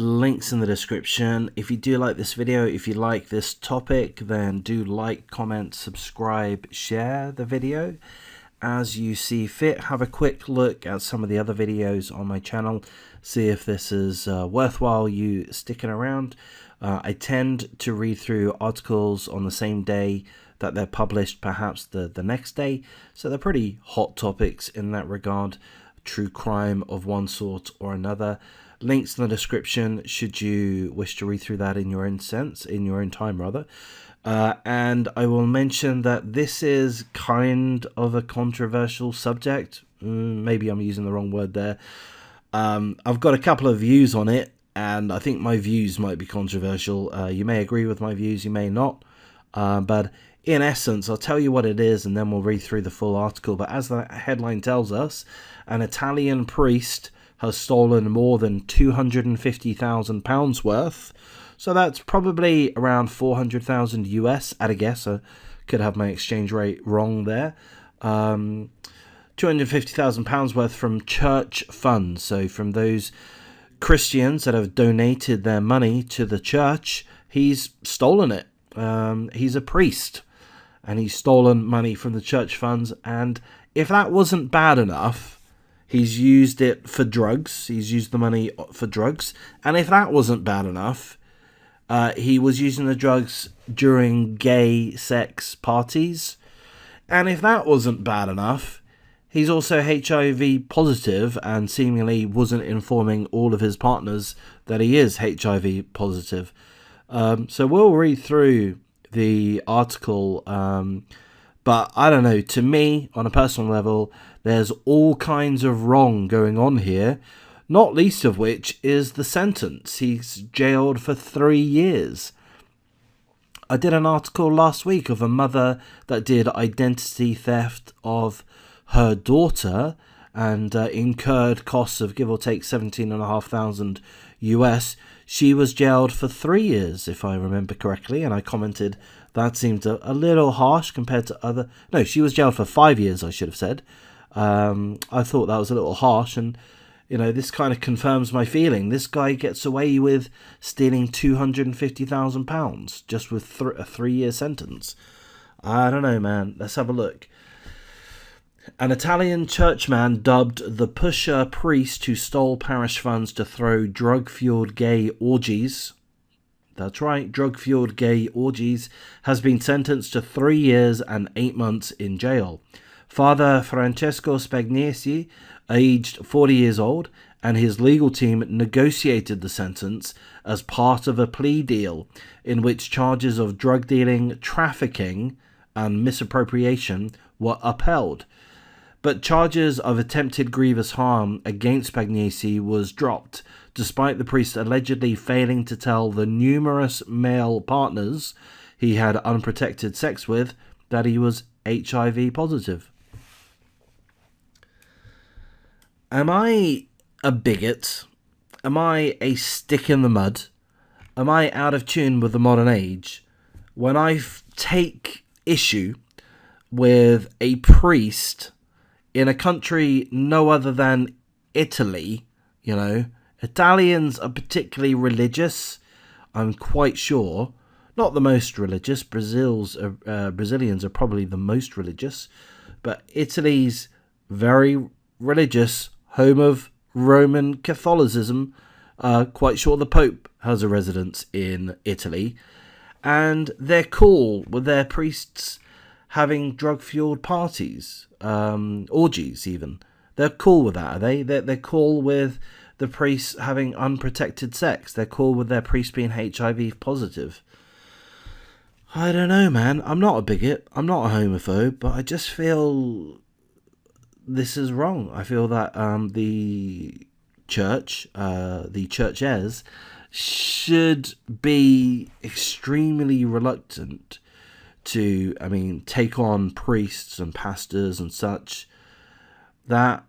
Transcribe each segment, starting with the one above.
links in the description. If you do like this video, if you like this topic, then do like, comment, subscribe, share the video as you see fit. Have a quick look at some of the other videos on my channel, see if this is worthwhile you sticking around. I tend to read through articles on the same day that they're published, perhaps the next day, so they're pretty hot topics in that regard, true crime of one sort or another. Links in the description should you wish to read through that in your own sense, in your own time rather. And I will mention that this is kind of a controversial subject. Maybe I'm using the wrong word there. I've got a couple of views on it, and I think my views might be controversial. You may agree with my views, you may not. But in essence, I'll tell you what it is, and then we'll read through the full article. But as the headline tells us, an Italian priest has stolen more than £250,000 worth. So that's probably around 400,000 US at a guess. I could have my exchange rate wrong there. £250,000 worth from church funds. So from those Christians that have donated their money to the church, he's stolen it. He's a priest, and he's stolen money from the church funds. And if that wasn't bad enough, he's used it for drugs. He's used the money for drugs. And if that wasn't bad enough, he was using the drugs during gay sex parties. And if that wasn't bad enough, he's also HIV positive and seemingly wasn't informing all of his partners that he is HIV positive. So we'll read through the article, but I don't know, to me, on a personal level, there's all kinds of wrong going on here, not least of which is the sentence. He's jailed for 3 years. I did an article last week of a mother that did identity theft of her daughter and incurred costs of give or take 17,500 US. She was jailed for 3 years, if I remember correctly, and I commented that seemed a little harsh compared to other... No, she was jailed for 5 years, I should have said. I thought that was a little harsh, and you know, this kind of confirms my feeling. This guy gets away with stealing £250,000 just with a 3-year sentence. I don't know, man. Let's have a look. An Italian churchman dubbed the pusher priest who stole parish funds to throw drug-fueled gay orgies. That's right, drug-fueled gay orgies, has been sentenced to 3 years and 8 months in jail. Father Francesco Spagnesi, aged 40 years old, and his legal team negotiated the sentence as part of a plea deal in which charges of drug dealing, trafficking, and misappropriation were upheld. But charges of attempted grievous harm against Spagnesi was dropped, despite the priest allegedly failing to tell the numerous male partners he had unprotected sex with that he was HIV positive. Am I a bigot? Am I a stick in the mud? Am I out of tune with the modern age when I take issue with a priest in a country no other than Italy? You know, Italians are particularly religious, I'm quite sure. Not the most religious. Brazilians are probably the most religious, but Italy's very religious, home of Roman Catholicism. Quite sure the Pope has a residence in Italy, and they're cool with their priests having drug-fueled parties, orgies even. They're cool with that, are they? They're cool with the priests having unprotected sex. They're cool with their priests being HIV positive. I don't know, man. I'm not a bigot. I'm not a homophobe, but I just feel this is wrong. I feel that the church, the churches, should be extremely reluctant to, take on priests and pastors and such that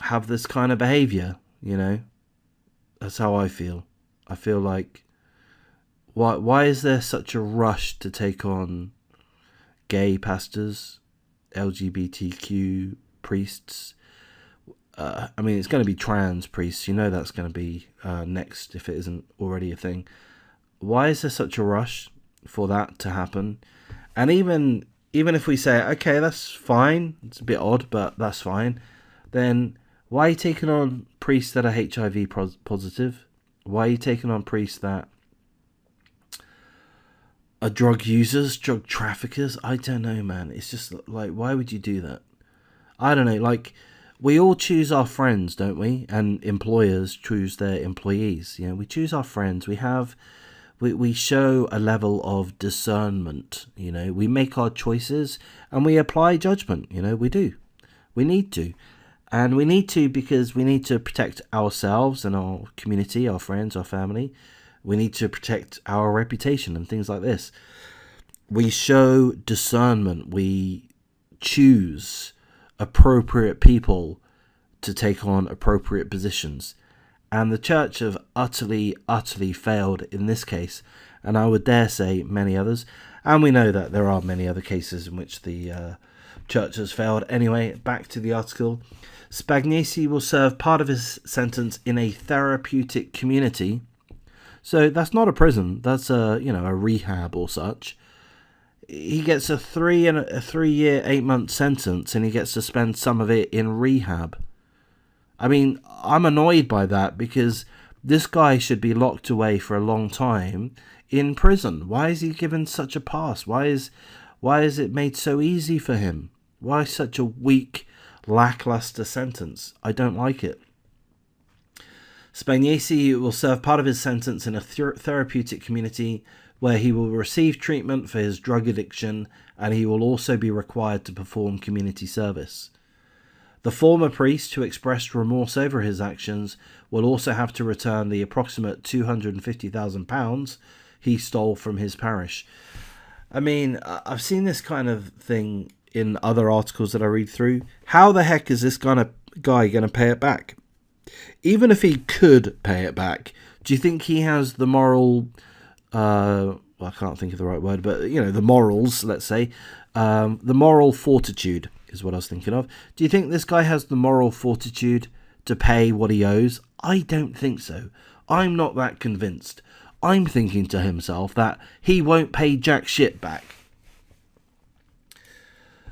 have this kind of behavior, you know. That's how I feel. I feel like, why is there such a rush to take on gay pastors, LGBTQ priests? I mean, it's going to be trans priests. You know that's going to be next if it isn't already a thing. Why is there such a rush for that to happen? And even if we say, okay, that's fine, it's a bit odd, but that's fine, then why are you taking on priests that are HIV positive? Why are you taking on priests that are drug users, drug traffickers? I don't know, man. It's just like, why would you do that? I don't know, like, we all choose our friends, don't we? And employers choose their employees. You know, we choose our friends. We show a level of discernment. You know, we make our choices and we apply judgment. You know, we do. We need to. And we need to because we need to protect ourselves and our community, our friends, our family. We need to protect our reputation and things like this. We show discernment. We choose appropriate people to take on appropriate positions. And the church have utterly failed in this case, and I would dare say many others. And we know that there are many other cases in which the church has failed. Anyway, back to the article. Spagnesi will serve part of his sentence in a therapeutic community. So that's not a prison. That's a rehab or such. He gets a 3 year 8 month sentence, and he gets to spend some of it in rehab. I mean, I'm annoyed by that because this guy should be locked away for a long time in prison. Why is he given such a pass? Why is it made so easy for him? Why such a weak, lackluster sentence? I don't like it. Spagnesi will serve part of his sentence in a therapeutic community where he will receive treatment for his drug addiction, and he will also be required to perform community service. The former priest who expressed remorse over his actions will also have to return the approximate £250,000 he stole from his parish. I mean, I've seen this kind of thing in other articles that I read through. How the heck is this guy going to pay it back? Even if he could pay it back, do you think he has the moral... I can't think of the right word, but, the morals, let's say. The moral fortitude is what I was thinking of. Do you think this guy has the moral fortitude to pay what he owes? I don't think so. I'm not that convinced. I'm thinking to himself that he won't pay jack shit back.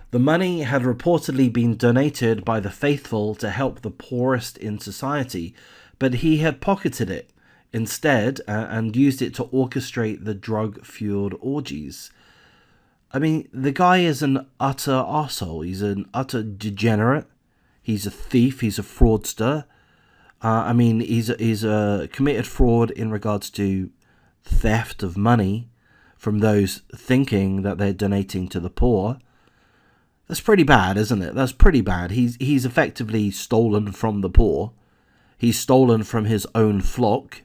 The money had reportedly been donated by the faithful to help the poorest in society, but he had pocketed it instead and used it to orchestrate the drug-fueled orgies. I mean, the guy is an utter arsehole. He's an utter degenerate. He's a thief. He's a fraudster. He's a committed fraud in regards to theft of money from those thinking that they're donating to the poor. That's pretty bad, isn't it? That's pretty bad. He's effectively stolen from the poor. He's stolen from his own flock.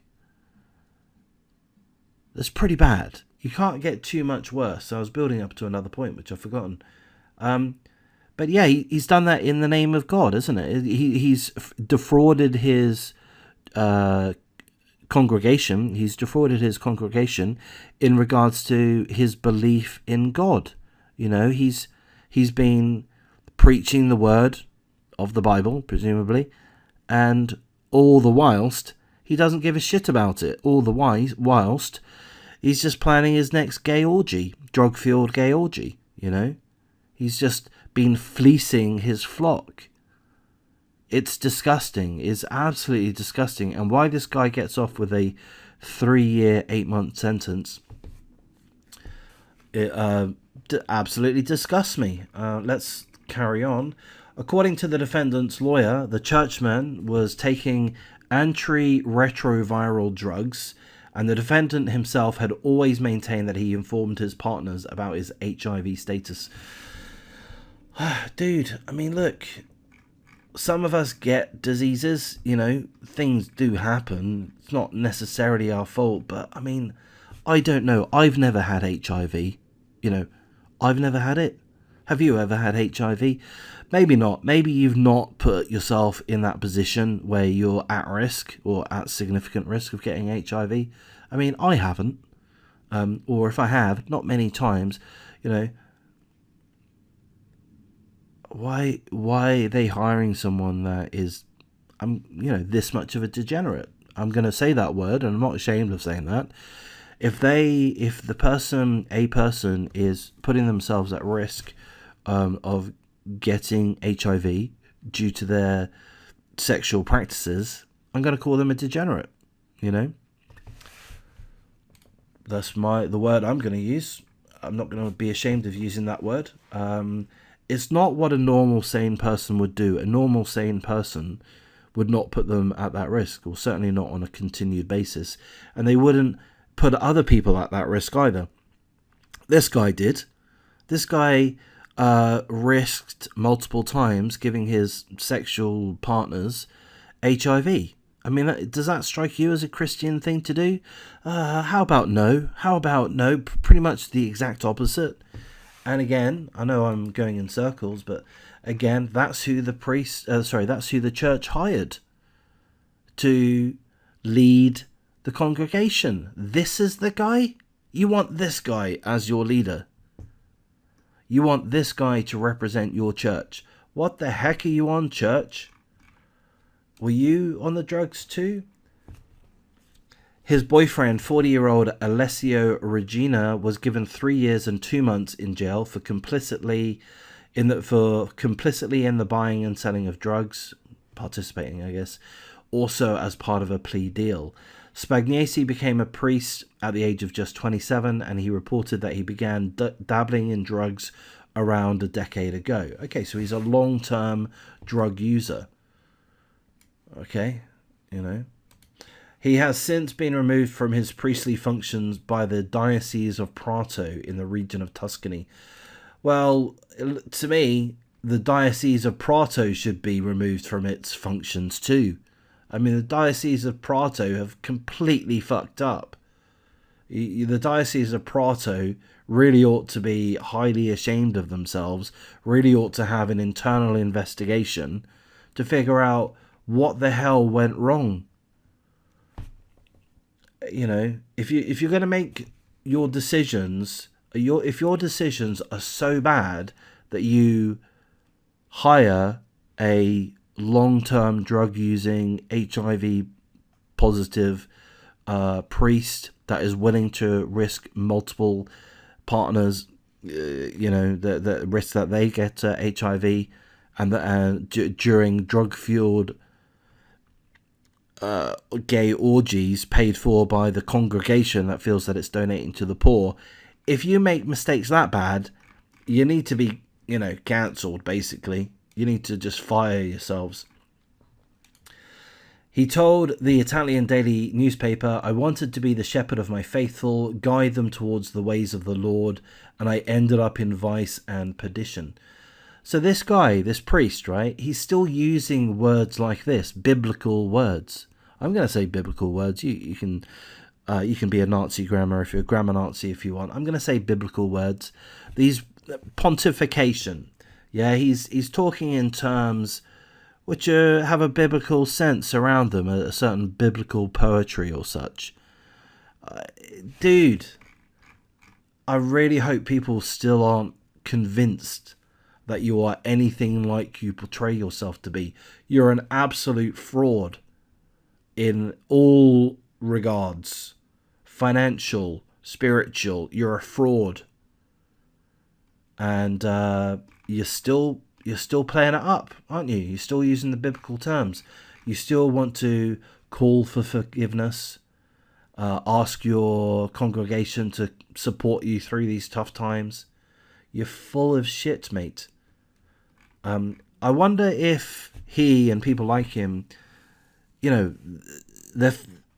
That's pretty bad. You can't get too much worse. So I was building up to another point, which I've forgotten. But yeah, he's done that in the name of God, isn't it? He's defrauded his congregation. He's defrauded his congregation in regards to his belief in God. He's been preaching the word of the Bible, presumably, and all the whilst he doesn't give a shit about it. All the whilst he's just planning his next gay orgy, drug-fueled gay orgy, He's just been fleecing his flock. It's disgusting. It's absolutely disgusting. And why this guy gets off with a 3 year, 8 month sentence, it absolutely disgusts me. Let's carry on. According to the defendant's lawyer, the churchman was taking antiretroviral drugs, and the defendant himself had always maintained that he informed his partners about his HIV status. Dude, I mean, look, some of us get diseases, things do happen. It's not necessarily our fault, but I mean, I don't know. I've never had HIV, I've never had it. Have you ever had HIV? Maybe not. Maybe you've not put yourself in that position where you're at risk or at significant risk of getting HIV. I mean, I haven't. Or if I have, not many times, Why are they hiring someone that is I'm, this much of a degenerate. I'm going to say that word, and I'm not ashamed of saying that. If a person is putting themselves at risk of getting HIV due to their sexual practices, I'm going to call them a degenerate. That's the word I'm going to use. I'm not going to be ashamed of using that word. It's not what a normal sane person would do. A normal sane person would not put them at that risk, or certainly not on a continued basis. And they wouldn't put other people at that risk either. This guy did. This guy risked multiple times giving his sexual partners HIV. I mean, does that strike you as a Christian thing to do? How about no? Pretty much the exact opposite. And again, I know I'm going in circles, but again, that's who that's who the church hired to lead the congregation. This is the guy? You want this guy as your leader. You want this guy to represent your church. What the heck are you on, church? Were you on the drugs too? His boyfriend, 40-year-old Alessio Regina, was given 3 years and 2 months in jail for complicitly in the buying and selling of drugs, participating, I guess, also as part of a plea deal. Spagnesi became a priest at the age of just 27, and he reported that he began dabbling in drugs around a decade ago. Okay, so he's a long-term drug user. Okay, He has since been removed from his priestly functions by the Diocese of Prato in the region of Tuscany. Well, to me, the Diocese of Prato should be removed from its functions too. I mean, the Diocese of Prato have completely fucked up. The Diocese of Prato really ought to be highly ashamed of themselves, really ought to have an internal investigation to figure out what the hell went wrong. If you're going to make your decisions, if your decisions are so bad that you hire a long-term drug-using, HIV positive priest that is willing to risk multiple partners, the risk that they get HIV, and during drug-fueled gay orgies paid for by the congregation that feels that it's donating to the poor. If you make mistakes that bad, you need to be, cancelled, basically. You need to just fire yourselves. He told the Italian daily newspaper, "I wanted to be the shepherd of my faithful, guide them towards the ways of the Lord, and I ended up in vice and perdition." So this guy, this priest, right, he's still using words like this, biblical words. I'm going to say biblical words. You can be a Nazi grammar if you're a grammar Nazi if you want. I'm going to say biblical words. These pontification. Yeah, he's talking in terms which have a biblical sense around them, a certain biblical poetry or such. Dude, I really hope people still aren't convinced that you are anything like you portray yourself to be. You're an absolute fraud in all regards. Financial, spiritual, you're a fraud. And you're still playing it up, aren't you? You're still using the biblical terms. You still want to call for forgiveness, ask your congregation to support you through these tough times. You're full of shit, mate. I wonder if he and people like him,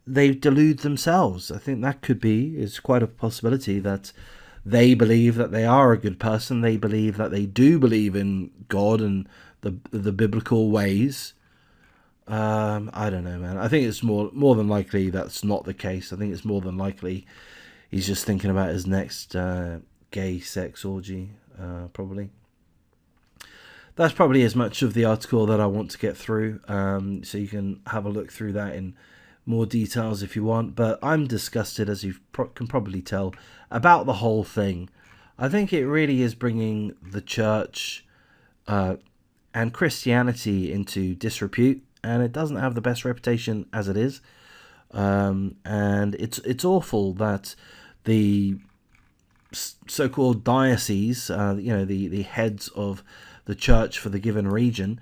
they delude themselves. I think that is quite a possibility that they believe that they are a good person. They believe that they do believe in God and the biblical ways. I don't know, man. I think it's more than likely that's not the case. I think it's more than likely he's just thinking about his next gay sex orgy, probably. That's probably as much of the article that I want to get through, so you can have a look through that in more details if you want. But I'm disgusted, as you can probably tell, about the whole thing. I think it really is bringing the church and Christianity into disrepute, and it doesn't have the best reputation as it is. And it's awful that the so-called diocese, the heads of the church for the given region,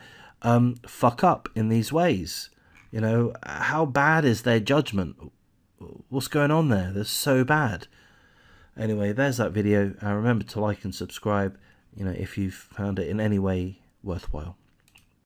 fuck up in these ways. How bad is their judgment? What's going on there? They're so bad. Anyway, there's that video. Remember to like and subscribe, if you've found it in any way worthwhile.